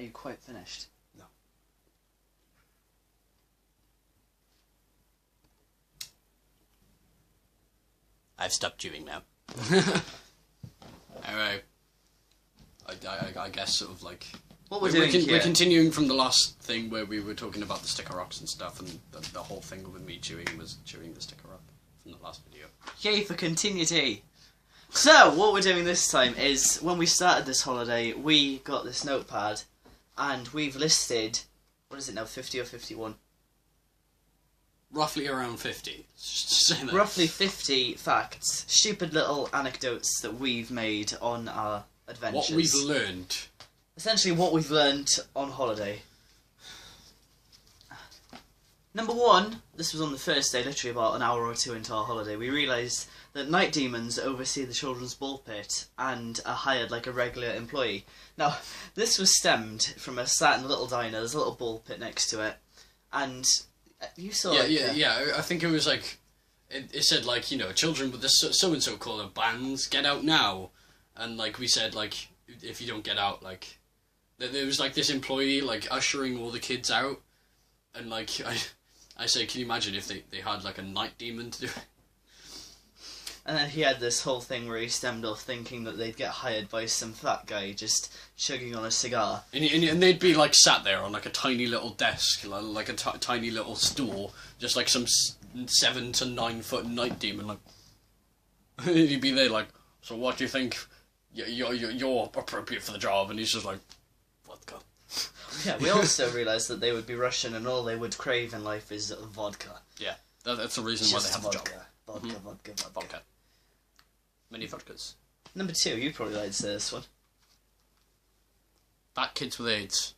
Are you quite finished? No. I've stopped chewing now. Anyway, I guess sort of like... What we're doing here... We're continuing from the last thing where we were talking about the sticker rocks and stuff, and the whole thing with me chewing was chewing the sticker rock from the last video. Yay for continuity! So, what we're doing this time is, when we started this holiday, we got this notepad, and we've listed, what is it now, 50 or 51? Roughly around 50. Just to say that. Roughly 50 facts, stupid little anecdotes that we've made on our adventures. What we've learned. Essentially what we've learned on holiday. Number one, this was on the first day, literally about an hour or two into our holiday, we realised that night demons oversee the children's ball pit and are hired like a regular employee. Now, this was stemmed from a certain little diner, there's a little ball pit next to it, and you saw Yeah, I think it was like, it said like, you know, children with this so-and-so call it bands, get out now. And like we said, like, if you don't get out, like, there was like this employee like ushering all the kids out. And like, I say, can you imagine if they had like a night demon to do it? And then he had this whole thing where he stemmed off thinking that they'd get hired by some fat guy just chugging on a cigar. And they'd be like sat there on like a tiny little desk, like a tiny little stool, just like some 7 to 9 foot night demon. Like, he'd be there like, so what do you think? You're appropriate for the job, and he's just like, vodka. Yeah, we also realised that they would be Russian and all they would crave in life is vodka. Yeah, that's the reason why they have vodka. the job. Vodka. Many vodkas. Number two, you probably like to say this one. Fat kids with AIDS.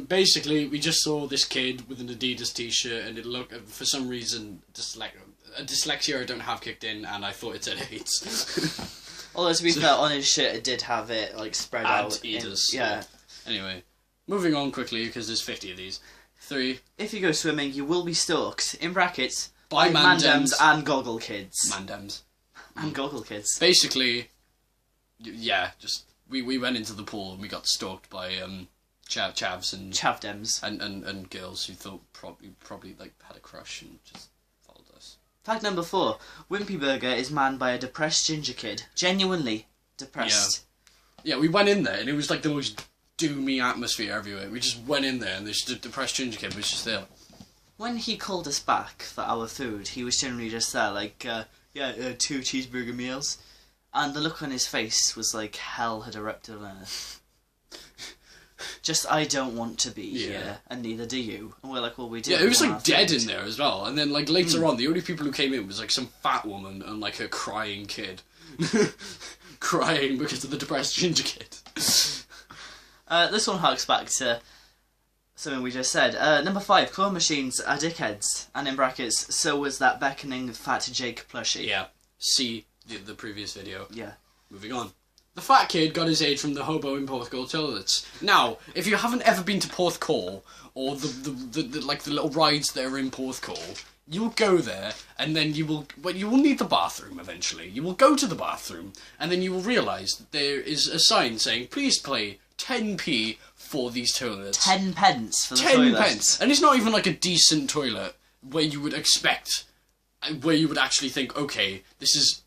Basically, we just saw this kid with an Adidas t-shirt, and it looked, for some reason, dyslexia I don't have kicked in, and I thought it said AIDS. Although, to be fair, on his shirt it did have it, like, spread out. Yeah. Anyway, moving on quickly, because there's 50 of these. 3. If you go swimming, you will be stalked, in brackets, by mandems and goggle kids. Mandems. And goggle kids. Basically, yeah, just, we went into the pool and we got stalked by, chavs and... Chavdems. And girls who thought probably like had a crush and just followed us. Fact number 4. Wimpy Burger is manned by a depressed ginger kid. Genuinely depressed. Yeah, we went in there and it was like the most doomy atmosphere everywhere. We just went in there and this depressed ginger kid was just there. When he called us back for our food, he was generally just there, like, 2 cheeseburger meals. And the look on his face was like hell had erupted on earth. Just, I don't want to be here, and neither do you. And we're like, well, we do. Yeah, it was like dead in there as well. And then like later on, the only people who came in was like some fat woman and like her crying kid. Crying because of the depressed ginger kid. This one harks back to something we just said. Number 5, claw machines are dickheads. And in brackets, so was that beckoning fat Jake plushie. Yeah, see the previous video. Yeah. Moving on. The fat kid got his age from the hobo in Porthcawl toilets. Now, if you haven't ever been to Porthcawl, or the like the little rides that are in Porthcawl, you will go there, and then you will need the bathroom eventually. You will go to the bathroom, and then you will realise that there is a sign saying, please pay 10p for these toilets. 10 pence for the toilet. 10 pence! And it's not even like a decent toilet, where you would expect, where you would actually think, okay, this is...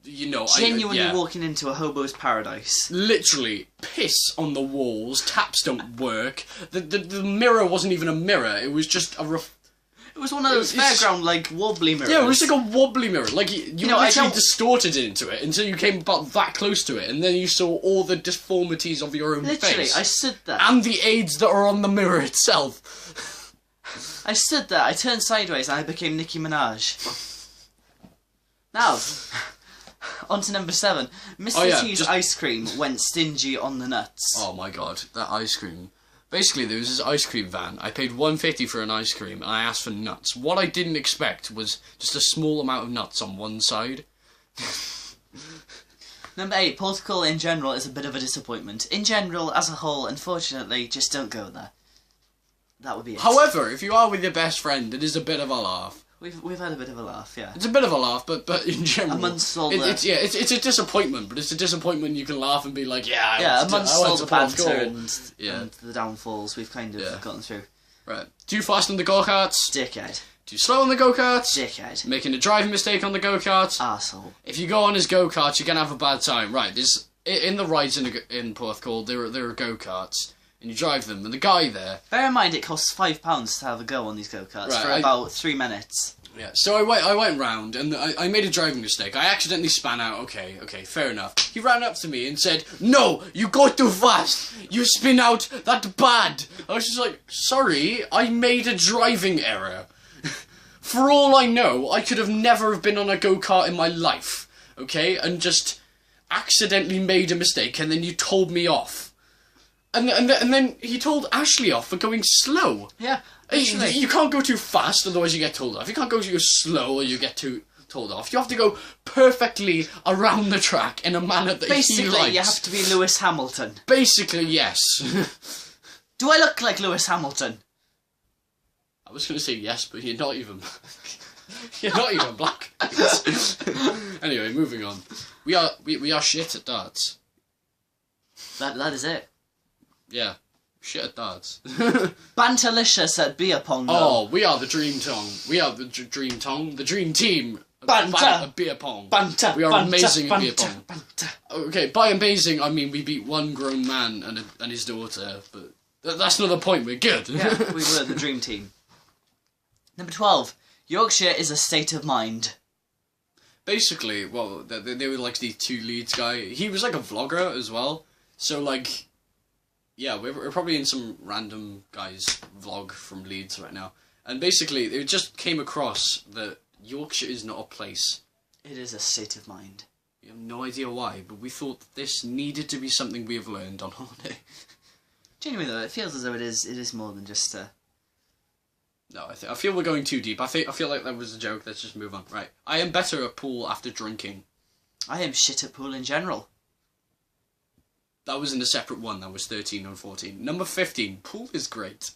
You know, genuinely walking into a hobo's paradise. Literally, piss on the walls, taps don't work, the mirror wasn't even a mirror, it was just a... It was one of those fairground, like, wobbly mirrors. Yeah, it was like a wobbly mirror, like, you literally distorted into it until you came about that close to it, and then you saw all the deformities of your own face. Literally, I stood there. And the aids that are on the mirror itself. I stood there, I turned sideways, and I became Nicki Minaj. Now... On to number 7. Mr. T's ice cream went stingy on the nuts. Oh my god, that ice cream. Basically, there was this ice cream van. I paid $1.50 for an ice cream, and I asked for nuts. What I didn't expect was just a small amount of nuts on one side. Number 8. Porthcawl in general is a bit of a disappointment. In general, as a whole, unfortunately, just don't go there. That would be it. However, if you are with your best friend, it is a bit of a laugh. We've had a bit of a laugh, yeah. It's a bit of a laugh, but in general, amongst all it's a disappointment, but it's a disappointment you can laugh and be like, amongst all the banter and the downfalls, we've kind of gotten through. Right. Too fast on the go-karts. Dickhead. Too slow on the go-karts. Dickhead. Making a driving mistake on the go-karts. Arsehole. If you go on his go-karts, you're going to have a bad time. Right, there's... In the rides in Porthcawl, there are go-karts, and you drive them, and the guy there... Bear in mind, it costs £5 to have a go on these go-karts for about 3 minutes. Yeah, so I went round, and I made a driving mistake. I accidentally span out. Okay, fair enough. He ran up to me and said, "No, you go too fast. You spin out that bad." I was just like, sorry, I made a driving error. For all I know, I could have never have been on a go-kart in my life, okay? And just accidentally made a mistake, and then you told me off. And then he told Ashley off for going slow. Yeah. You can't go too fast, otherwise you get told off. You can't go too slow or you get told off. You have to go perfectly around the track in a manner that he likes. Basically, you have to be Lewis Hamilton. Basically, yes. Do I look like Lewis Hamilton? I was going to say yes, but you're not even... you're not even black. Anyway, moving on. We are shit at darts. That is it. Yeah. Shit at darts. Banterlicious at beer pong. Oh, we are the dream tongue. We are the dream tongue. The dream team. Banter. At beer pong. Banter. We are amazing at beer pong. Banter. Okay, by amazing I mean we beat one grown man and his daughter, but that's not the point. We're good. Yeah, we were the dream team. Number 12. Yorkshire is a state of mind. Basically, well, they were like the two leads guy. He was like a vlogger as well. So like. Yeah, we're probably in some random guy's vlog from Leeds right now. And basically, it just came across that Yorkshire is not a place. It is a state of mind. We have no idea why, but we thought this needed to be something we have learned on holiday. Genuinely though, it feels as though it is more than just No, I feel we're going too deep. I feel like that was a joke. Let's just move on. Right. I am better at pool after drinking. I am shit at pool in general. That was in a separate one. That was 13 and 14. Number 15. Pool is great.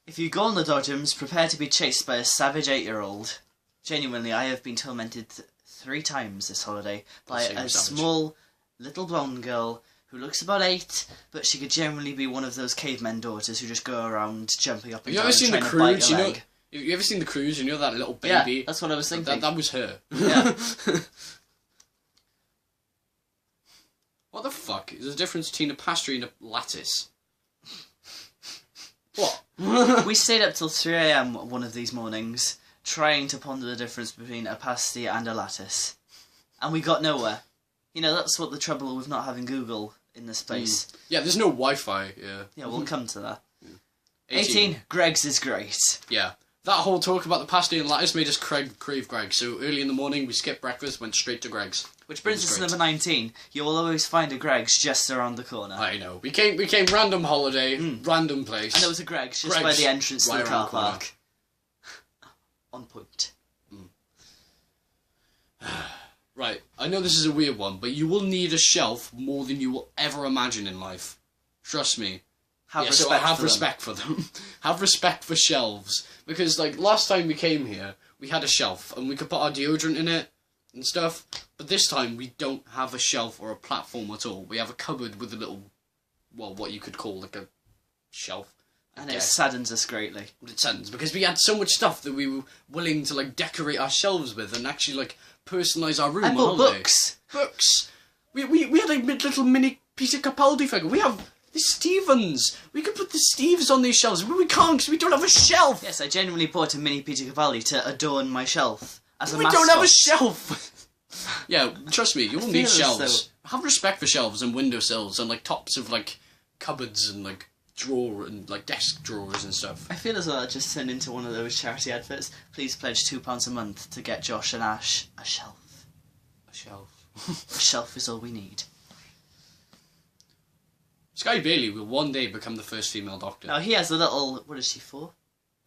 If you go on the dodgems, prepare to be chased by a savage 8-year-old. Genuinely, I have been tormented 3 times this holiday by a small, little blonde girl who looks about 8, but she could generally be one of those cavemen daughters who just go around jumping up and down and trying to bite your leg. Have you ever seen The Cruise? You know that little baby? Yeah, that's what I was thinking. That was her. Yeah. What the fuck is the difference between a pastry and a lattice? What? We stayed up till 3 AM one of these mornings, trying to ponder the difference between a pasty and a lattice. And we got nowhere. You know, that's what the trouble with not having Google in this place. Yeah, there's no Wi-Fi, Yeah, we'll come to that. 18. Greg's is great. Yeah. That whole talk about the pasty and lattice made us crave Greg's. So early in the morning, we skipped breakfast, went straight to Greg's. Which brings us to number 19. You will always find a Greg's just around the corner. I know. We came random holiday, random place. And there was a Greg's just by the entrance to the car park. On point. Right. I know this is a weird one, but you will need a shelf more than you will ever imagine in life. Trust me. Have respect for them. Have respect for shelves. Because, like, last time we came here, we had a shelf, and we could put our deodorant in it and stuff. But this time, we don't have a shelf or a platform at all. We have a cupboard with a little, well, what you could call, like, a shelf. And it saddens us greatly. It saddens, because we had so much stuff that we were willing to, like, decorate our shelves with and actually, like, personalise our room on holiday. Books. Books. We had a little mini Peter Capaldi figure. We have... the Stevens! We could put the Steves on these shelves, but we can't because we don't have a shelf! Yes, I genuinely bought a mini Peter Capaldi to adorn my shelf as a mascot. We don't have a shelf! Yeah, trust me, you will need shelves. Have respect for shelves and windowsills and, like, tops of, like, cupboards and, like, like, desk drawers and stuff. I feel as though that just turned into one of those charity adverts. Please pledge £2 a month to get Josh and Ash a shelf. A shelf. A shelf is all we need. Sky Bailey will one day become the first female doctor. Now, he has a little... what is she, 4?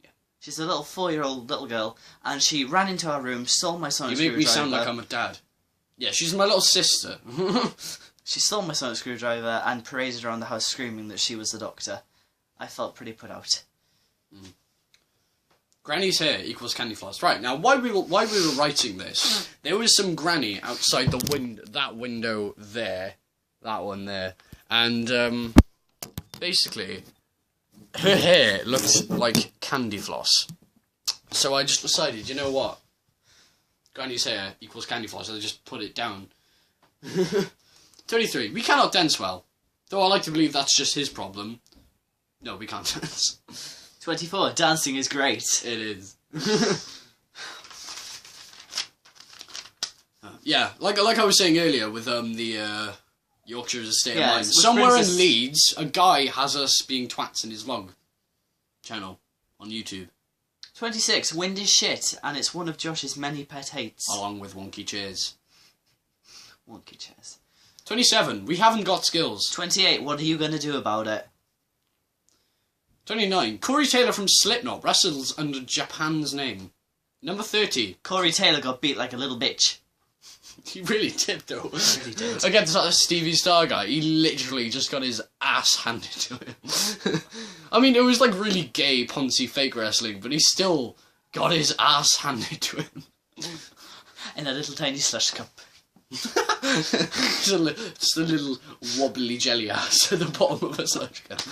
Yeah. She's a little 4-year-old little girl, and she ran into our room, stole my sonic screwdriver. You make me sound like I'm a dad. Yeah, she's my little sister. She stole my sonic screwdriver and paraded around the house screaming that she was the doctor. I felt pretty put out. Granny's hair equals candy floss. Right, now, while we were writing this, there was some granny outside that window there. That one there. And, basically, her hair looked like candy floss. So I just decided, you know what? Granny's hair equals candy floss, so I just put it down. 23. We cannot dance well. Though I like to believe that's just his problem. No, we can't dance. 24. Dancing is great. It is. Yeah, like I was saying earlier with the Yorkshire's a State of Mind. Somewhere in Leeds, a guy has us being twats in his vlog channel on YouTube. 26. Wind is shit, and it's one of Josh's many pet hates. Along with wonky chairs. Wonky chairs. 27. We haven't got skills. 28. What are you going to do about it? 29. Corey Taylor from Slipknot wrestles under Japan's name. Number 30. Corey Taylor got beat like a little bitch. He really did, though. He really did. Against that Stevie Star guy, he literally just got his ass handed to him. I mean, it was like really gay, poncy, fake wrestling, but he still got his ass handed to him. In a little tiny slush cup. just a little wobbly jelly ass at the bottom of a slush cup.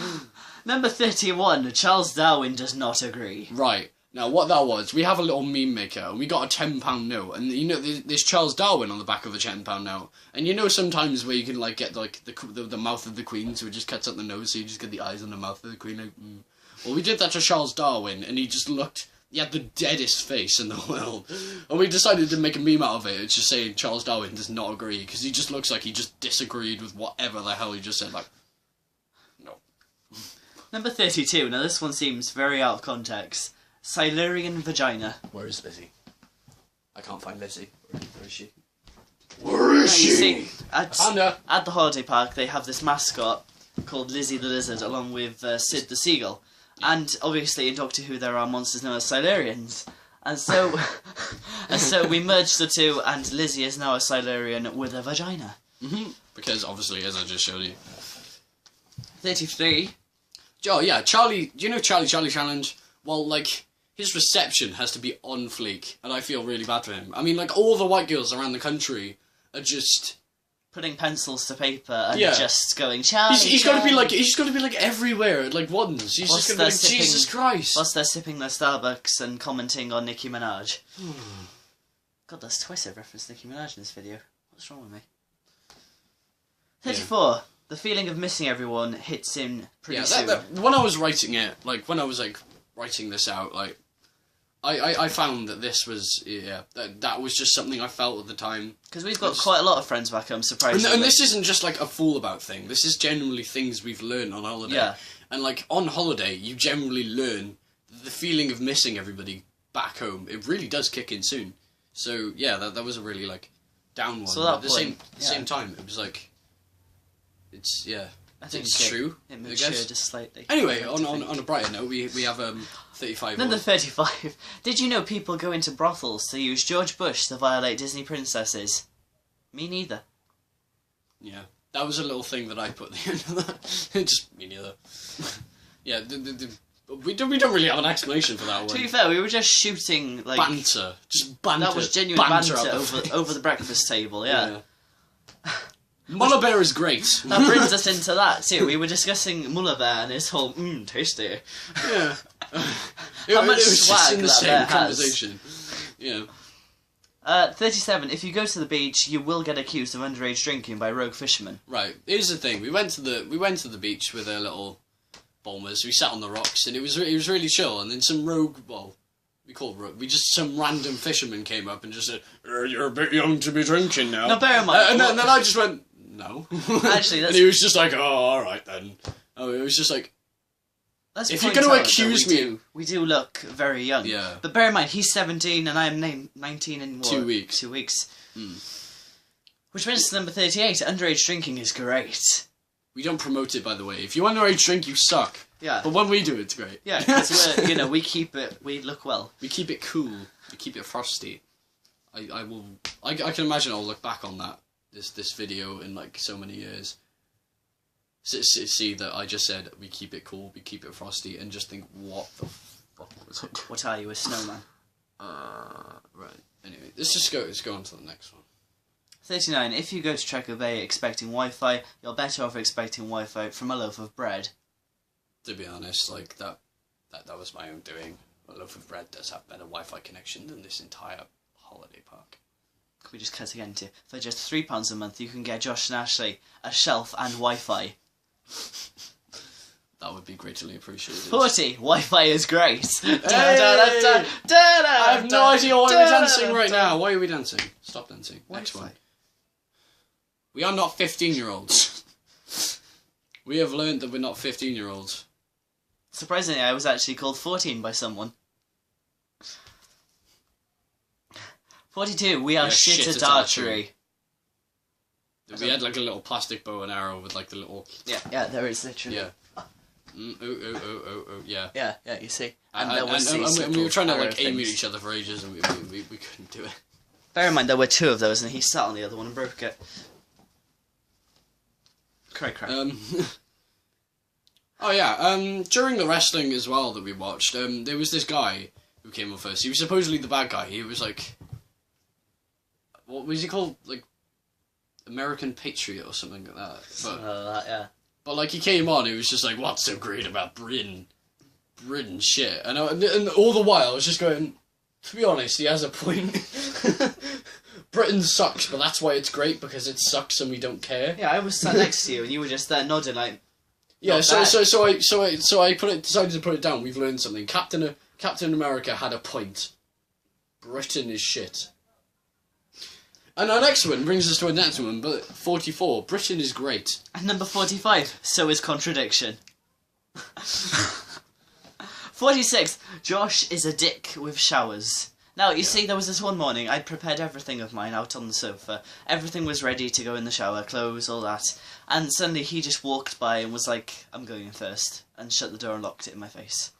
Number 31. Charles Darwin does not agree. Right. Now, what that was, we have a little meme maker, and we got a £10 note, and you know, there's Charles Darwin on the back of the £10 note, and you know sometimes where you can, like, get, like, the mouth of the Queen, so it just cuts out the nose, so you just get the eyes on the mouth of the Queen, like, Well, we did that to Charles Darwin, and he had the deadest face in the world, and we decided to make a meme out of it. It's just saying Charles Darwin does not agree, because he just looks like he just disagreed with whatever the hell he just said, like, no. Number 32. Now, this one seems very out of context. Silurian vagina. Where is Lizzie? I can't find Lizzie. Where is she? Where is she? You see, at the holiday park, they have this mascot called Lizzie the Lizard, along with Sid the Seagull. Yeah. And obviously, in Doctor Who, there are monsters known as Silurians. And so, we merged the two, and Lizzie is now a Silurian with a vagina. Mm-hmm. Because obviously, as I just showed you. 33. Oh yeah, Charlie. Do you know Charlie Challenge? Well, like, his reception has to be on fleek, and I feel really bad for him. I mean, like, all the white girls around the country are just putting pencils to paper and just going, Charlie. He's got to be like everywhere at like once. He's just going to be like, Jesus Christ. Whilst they're sipping their Starbucks and commenting on Nicki Minaj. God, that's twice I've referenced Nicki Minaj in this video. What's wrong with me? 34. Yeah. The feeling of missing everyone hits in pretty soon. When I was writing it, like, when I was, like, writing this out, like, I found that this was, that was just something I felt at the time. Because we've got quite a lot of friends back home, surprisingly. And this isn't just, like, a fool about thing. This is generally things we've learned on holiday. Yeah. And, like, on holiday, you generally learn the feeling of missing everybody back home. It really does kick in soon. So, yeah, that was a really, like, down one. So at the same time, it was, like, it's, yeah. I think it's true. It matured just slightly. Anyway, on a brighter note, we have 35. Number 35. Did you know people go into brothels to use George Bush to violate Disney princesses? Me neither. Yeah, that was a little thing that I put at the end of that. Just me neither. Yeah, we don't really have an explanation for that one. To be fair, we were just shooting like banter, just banter. That was genuine banter over the breakfast table. Yeah. Muller Bear is great. That brings us into that too. We were discussing Muller Bear and his whole tasty. Yeah. How much swag in the same conversation. Yeah. 37. If you go to the beach, you will get accused of underage drinking by rogue fishermen. Right. Here's the thing. We went to the beach with our little bombers. We sat on the rocks and it was really chill. And then some rogue, some random fisherman came up and just said, "You're a bit young to be drinking now." Now bear in mind. And then I just went, "No." Actually, and he was just like, "Oh, all right then." Oh, it was just like, if you're going to accuse me, we do look very young. Yeah. But bear in mind, he's 17 and I am 19 in 2 weeks. 2 weeks. Which brings us to number 38. Underage drinking is great. We don't promote it, by the way. If you underage drink, you suck. Yeah. But when we do, it's great. Yeah, because we keep it. We look well. We keep it cool. We keep it frosty. I can imagine I'll look back on this video in like so many years. See that I just said we keep it cool, we keep it frosty, and just think, what the What was it? What are you, a snowman? Right. Anyway, let's go on to the next one. 39. If you go to Treco Bay expecting Wi-Fi, you're better off expecting Wi-Fi from a loaf of bread. To be honest, like that was my own doing. A loaf of bread does have better Wi-Fi connection than this entire holiday park. Can we just cut again to, for just £3 a month, you can get Josh and Ashley a shelf and Wi-Fi. That would be greatly appreciated. 40. Wi-Fi is great. Hey! I have no idea why we're dancing right now. Why are we dancing? Stop dancing. Next one. We are not 15-year-olds. We have learned that we're not 15-year-olds. Surprisingly, I was actually called 14 by someone. 42. We are shit at archery. We had like a little plastic bow and arrow with like the little... Yeah, there is literally. Yeah. Yeah. Yeah, you see. And we were trying to like aim at each other for ages and we couldn't do it. Bear in mind there were 2 of those and he sat on the other one and broke it. Crack. Oh yeah, during the wrestling as well that we watched, there was this guy who came on first. He was supposedly the bad guy. He was like... What was he called? Like... American Patriot or something like that. But, yeah. But like he came on, he was just like, "What's so great about Britain? Britain shit." And all the while, I was just going, to be honest, he has a point. Britain sucks, but that's why it's great, because it sucks and we don't care. Yeah, I was sat next to you and you were just there nodding like... Yeah, so I decided to put it down. We've learned something. Captain America had a point. Britain is shit. And our next one brings us to a next one, but 44. Britain is great. And number 45. So is contradiction. 46. Josh is a dick with showers. Now, you see, there was this one morning, I'd prepared everything of mine out on the sofa. Everything was ready to go in the shower, clothes, all that. And suddenly he just walked by and was like, I'm going in first. And shut the door and locked it in my face.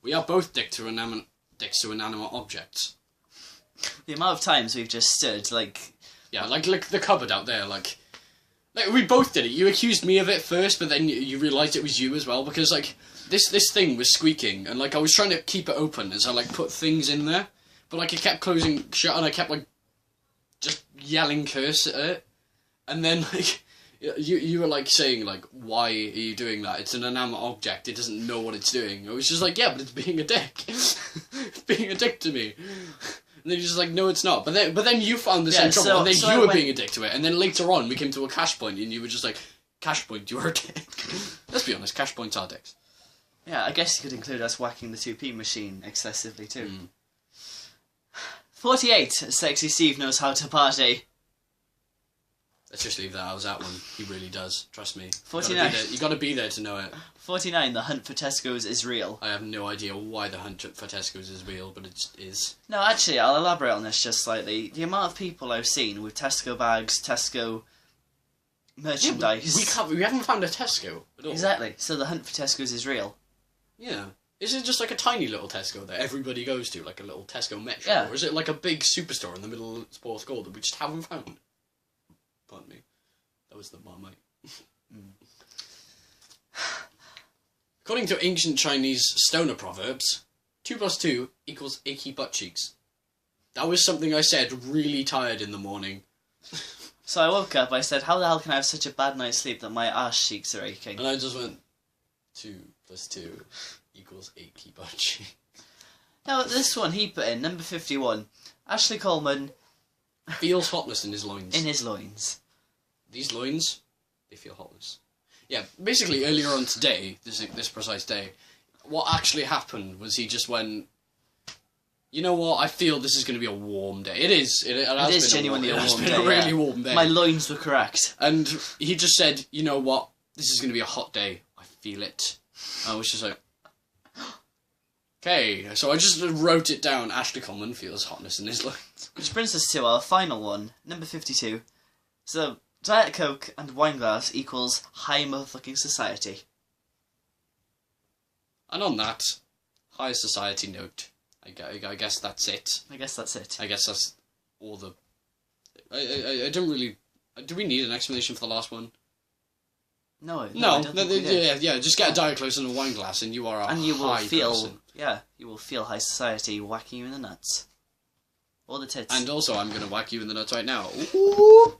We are both dicks to inanimate objects. The amount of times we've just stood, like... Yeah, like the cupboard out there, like we both did it. You accused me of it first, but then you realised it was you as well, because like this thing was squeaking, and like I was trying to keep it open as I like put things in there, but like it kept closing shut, and I kept like just yelling curse at it, and then like you were like saying like, why are you doing that? It's an inanimate object. It doesn't know what it's doing. I was just like, yeah, but it's being a dick. It's being a dick to me. And then you're just like, no, it's not. But then you found the same trouble, and then you were being a dick to it. And then later on, we came to a cash point, and you were just like, cash point, you are a dick. Let's be honest, cash points are dicks. Yeah, I guess you could include us whacking the 2p machine excessively too. 48. Sexy Steve knows how to party. Let's just leave that as that one. He really does. Trust me. 49. You gotta be there to know it. 49. The hunt for Tesco's is real. I have no idea why the hunt for Tesco's is real, but it is. No, actually, I'll elaborate on this just slightly. The amount of people I've seen with Tesco bags, Tesco merchandise... Yeah, we haven't found a Tesco at all. Exactly. So the hunt for Tesco's is real. Yeah. Is it just like a tiny little Tesco that everybody goes to, like a little Tesco Metro? Yeah. Or is it like a big superstore in the middle of Sports Gold that we just haven't found? Pardon me. That was the Marmite. According to ancient Chinese stoner proverbs, 2 + 2 = achy butt cheeks. That was something I said really tired in the morning. So I woke up, I said, how the hell can I have such a bad night's sleep that my arse cheeks are aching? And I just went, 2 + 2 = achy butt cheeks. Now, this one he put in, number 51. Ashley Coleman... feels hotness in his loins. In his loins. These loins, they feel hotness. Yeah, basically earlier on today, this precise day, what actually happened was he just went, you know what, I feel this is going to be a warm day. It is. It has been genuinely a warm day. It has been a really warm day. My loins were correct. And he just said, you know what, this is going to be a hot day. I feel it. I was just like, okay. So I just wrote it down. Ashley Coleman feels hotness in his loins. Which brings us to our final one, number 52. So, Diet Coke and wine glass equals high motherfucking society. And on that high society note, I guess that's it. I guess that's it. I guess that's all the... I don't really... Do we need an explanation for the last one? No, I No, don't think we did. yeah. Just get a Diet Close and a wine glass, and you are a And you will high feel, person. you will feel high society whacking you in the nuts. Or the tits. And also, I'm going to whack you in the nuts right now. Ooh.